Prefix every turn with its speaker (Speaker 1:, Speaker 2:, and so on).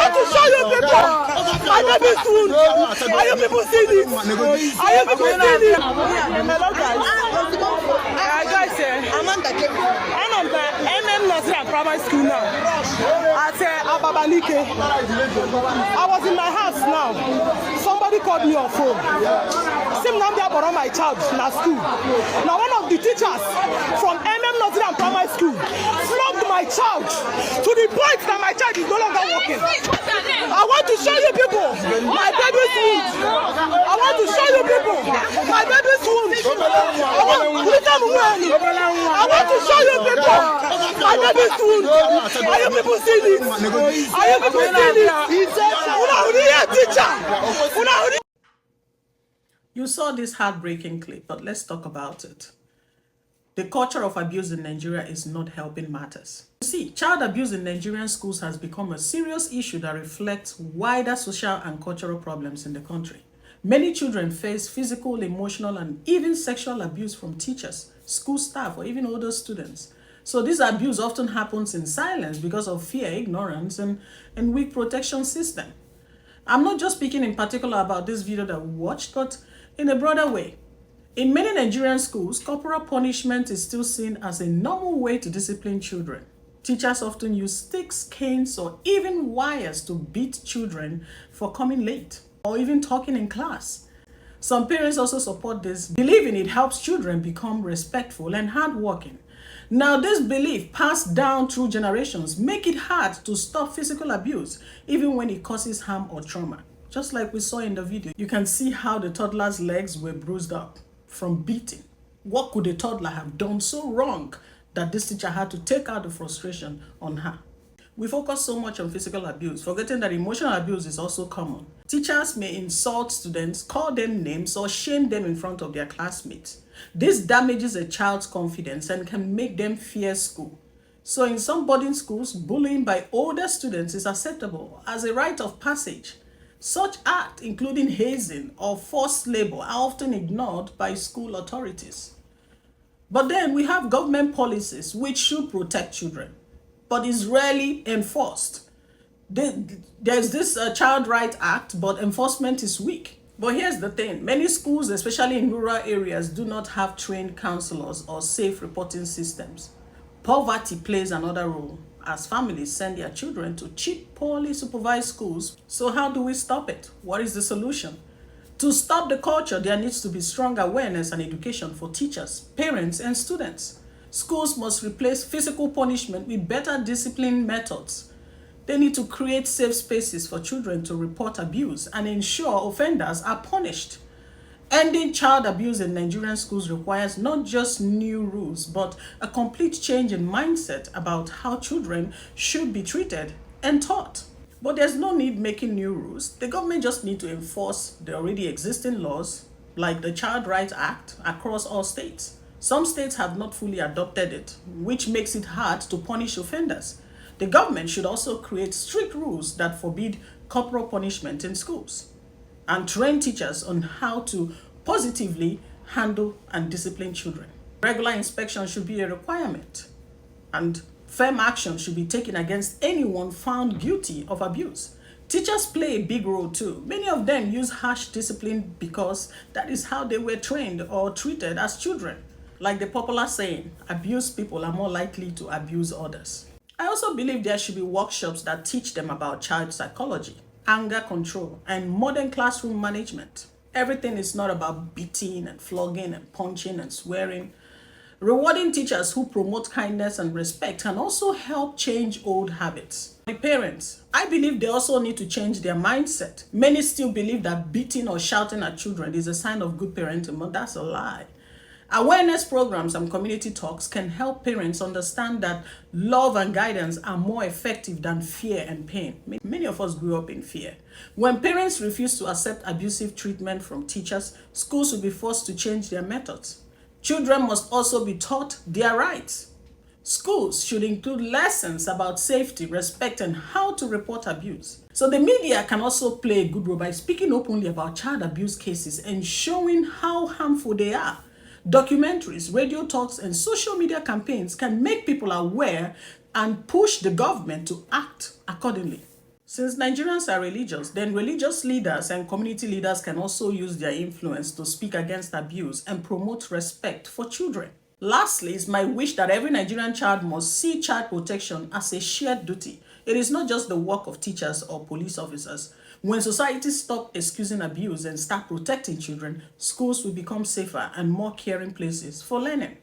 Speaker 1: want to show you people my baby's wound. Are you people seeing it? Are you people seeing it? Hello guys. Guys, I'm on the Nigerian primary school now. At Ababanike. I was in my house now. Somebody called me on phone. Same number about my child in school. Now one of the teachers from Nigerian primary school flogged my child to the point that my child is no longer walking. I want to show you people my baby's wound. I want to show you people my baby's wound. I want to show you people my baby's wound. Are you people seeing this? Are you people seeing this?
Speaker 2: You saw this heartbreaking clip, but let's talk about it. The culture of abuse in Nigeria is not helping matters. You see, child abuse in Nigerian schools has become a serious issue that reflects wider social and cultural problems in the country. Many children face physical, emotional, and even sexual abuse from teachers, school staff, or even older students. So this abuse often happens in silence because of fear, ignorance, and weak protection system. I'm not just speaking in particular about this video that we watched, but in a broader way. In many Nigerian schools, corporal punishment is still seen as a normal way to discipline children. Teachers often use sticks, canes, or even wires to beat children for coming late or even talking in class. Some parents also support this, believing it helps children become respectful and hardworking. Now, this belief passed down through generations make it hard to stop physical abuse, even when it causes harm or trauma. Just like we saw in the video, you can see how the toddler's legs were bruised up from beating. What could a toddler have done so wrong that this teacher had to take out the frustration on her? We focus so much on physical abuse, forgetting that emotional abuse is also common. Teachers may insult students, call them names, or shame them in front of their classmates. This damages a child's confidence and can make them fear school. So in some boarding schools, bullying by older students is acceptable as a rite of passage. Such acts, including hazing or forced labor, are often ignored by school authorities. But then we have government policies which should protect children, but is rarely enforced. There's this Child Rights Act, but enforcement is weak. But here's the thing, many schools, especially in rural areas, do not have trained counselors or safe reporting systems. Poverty plays another role, as families send their children to cheap, poorly supervised schools. So how do we stop it? What is the solution? To stop the culture, there needs to be strong awareness and education for teachers, parents, and students. Schools must replace physical punishment with better discipline methods. They need to create safe spaces for children to report abuse and ensure offenders are punished. Ending child abuse in Nigerian schools requires not just new rules, but a complete change in mindset about how children should be treated and taught. But there's no need making new rules. The government just needs to enforce the already existing laws, like the Child Rights Act, across all states. Some states have not fully adopted it, which makes it hard to punish offenders. The government should also create strict rules that forbid corporal punishment in schools and train teachers on how to positively handle and discipline children. Regular inspection should be a requirement, and firm action should be taken against anyone found guilty of abuse. Teachers play a big role too. Many of them use harsh discipline because that is how they were trained or treated as children. Like the popular saying, abused people are more likely to abuse others. I also believe there should be workshops that teach them about child psychology, anger control, and modern classroom management. Everything is not about beating and flogging and punching and swearing. Rewarding teachers who promote kindness and respect can also help change old habits. My parents, I believe they also need to change their mindset. Many still believe that beating or shouting at children is a sign of good parenting, but that's a lie. Awareness programs and community talks can help parents understand that love and guidance are more effective than fear and pain. Many of us grew up in fear. When parents refuse to accept abusive treatment from teachers, schools will be forced to change their methods. Children must also be taught their rights. Schools should include lessons about safety, respect, and how to report abuse. So the media can also play a good role by speaking openly about child abuse cases and showing how harmful they are. Documentaries, radio talks, and social media campaigns can make people aware and push the government to act accordingly. Since Nigerians are religious, then religious leaders and community leaders can also use their influence to speak against abuse and promote respect for children. Lastly, it's my wish that every Nigerian child must see child protection as a shared duty. It is not just the work of teachers or police officers. When society stops excusing abuse and start protecting children, schools will become safer and more caring places for learning.